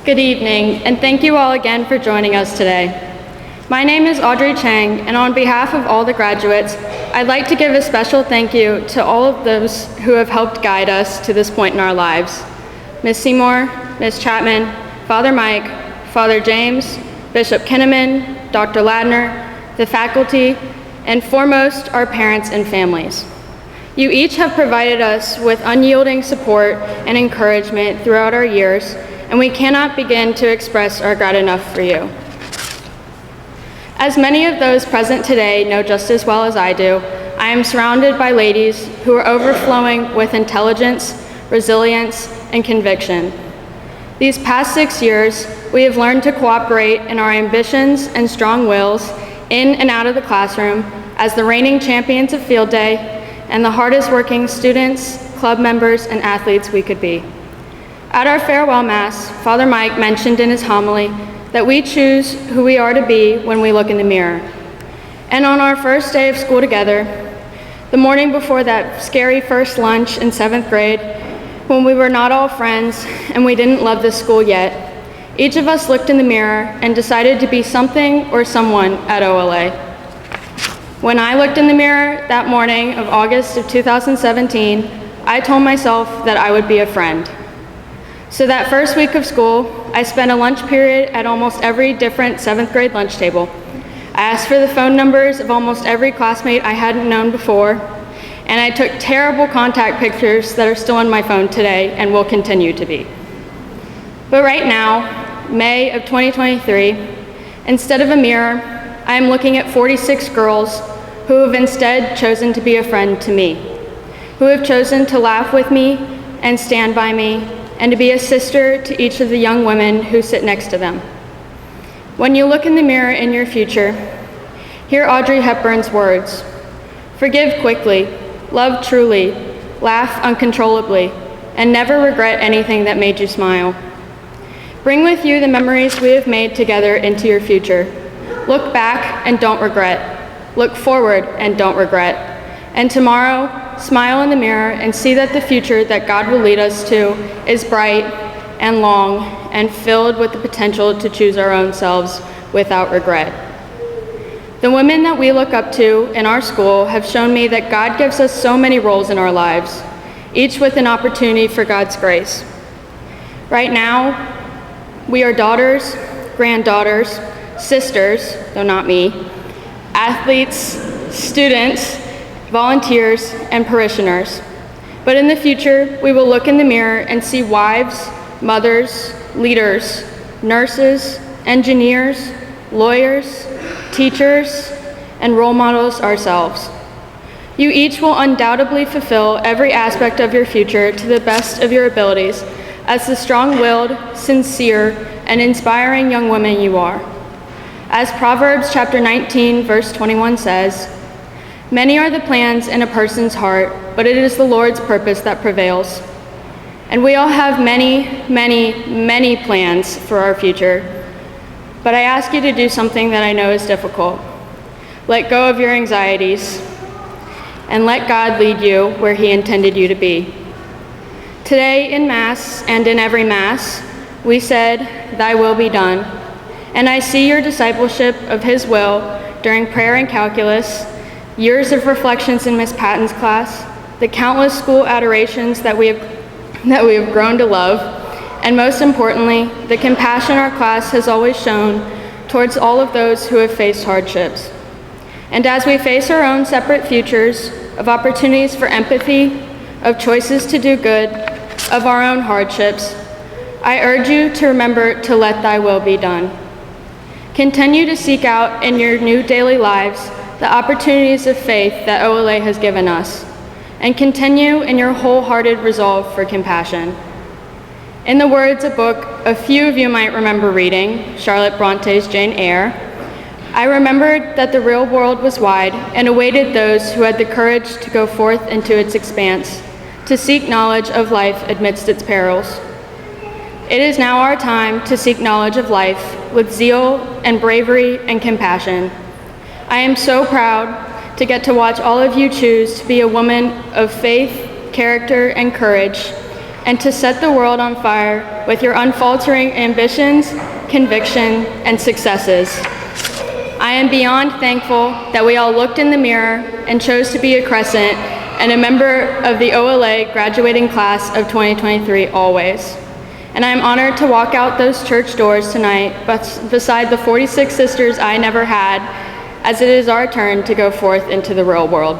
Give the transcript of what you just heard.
Good evening, and thank you all again for joining us today. My name is Audrey Chang, and on behalf of all the graduates, I'd like to give a special thank you to all of those who have helped guide us to this point in our lives. Ms. Seymour, Ms. Chapman, Father Mike, Father James, Bishop Kinnaman, Dr. Ladner, the faculty, and foremost, our parents and families. You each have provided us with unyielding support and encouragement throughout our years, and we cannot begin to express our gratitude enough for you. As many of those present today know just as well as I do, I am surrounded by ladies who are overflowing with intelligence, resilience, and conviction. These past 6 years, we have learned to cooperate in our ambitions and strong wills in and out of the classroom as the reigning champions of field day and the hardest working students, club members, and athletes we could be. At our farewell mass, Father Mike mentioned in his homily that we choose who we are to be when we look in the mirror. And on our first day of school together, the morning before that scary first lunch in 7th grade, when we were not all friends and we didn't love this school yet, each of us looked in the mirror and decided to be something or someone at OLA. When I looked in the mirror that morning of August of 2017, I told myself that I would be a friend. So that first week of school, I spent a lunch period at almost every different 7th grade lunch table. I asked for the phone numbers of almost every classmate I hadn't known before, and I took terrible contact pictures that are still on my phone today and will continue to be. But right now, May of 2023, instead of a mirror, I am looking at 46 girls who have instead chosen to be a friend to me, who have chosen to laugh with me and stand by me, and to be a sister to each of the young women who sit next to them. When you look in the mirror in your future, hear Audrey Hepburn's words: forgive quickly, love truly, laugh uncontrollably, and never regret anything that made you smile. Bring with you the memories we have made together into your future. Look back and don't regret. Look forward and don't regret. And tomorrow, smile in the mirror and see that the future that God will lead us to is bright and long and filled with the potential to choose our own selves without regret. The women that we look up to in our school have shown me that God gives us so many roles in our lives, each with an opportunity for God's grace. Right now, we are daughters, granddaughters, sisters, though not me, athletes, students, volunteers, and parishioners. But in the future, we will look in the mirror and see wives, mothers, leaders, nurses, engineers, lawyers, teachers, and role models ourselves. You each will undoubtedly fulfill every aspect of your future to the best of your abilities as the strong-willed, sincere, and inspiring young women you are. As Proverbs chapter 19, verse 21 says, "Many are the plans in a person's heart, but it is the Lord's purpose that prevails." And we all have many, many, many plans for our future. But I ask you to do something that I know is difficult. Let go of your anxieties and let God lead you where He intended you to be. Today in Mass and in every Mass, we said, "Thy will be done." And I see your discipleship of His will during prayer and calculus, years of reflections in Miss Patton's class, the countless school adorations that we have grown to love, and most importantly, the compassion our class has always shown towards all of those who have faced hardships. And as we face our own separate futures of opportunities for empathy, of choices to do good, of our own hardships, I urge you to remember to let Thy will be done. Continue to seek out in your new daily lives the opportunities of faith that OLA has given us, and continue in your wholehearted resolve for compassion. In the words of a book a few of you might remember reading, Charlotte Bronte's Jane Eyre, I remembered that the real world was wide and awaited those who had the courage to go forth into its expanse, to seek knowledge of life amidst its perils. It is now our time to seek knowledge of life with zeal and bravery and compassion. I am so proud to get to watch all of you choose to be a woman of faith, character, and courage, and to set the world on fire with your unfaltering ambitions, conviction, and successes. I am beyond thankful that we all looked in the mirror and chose to be a Crescent and a member of the OLA graduating class of 2023 always. And I am honored to walk out those church doors tonight beside the 46 sisters I never had, as it is our turn to go forth into the real world.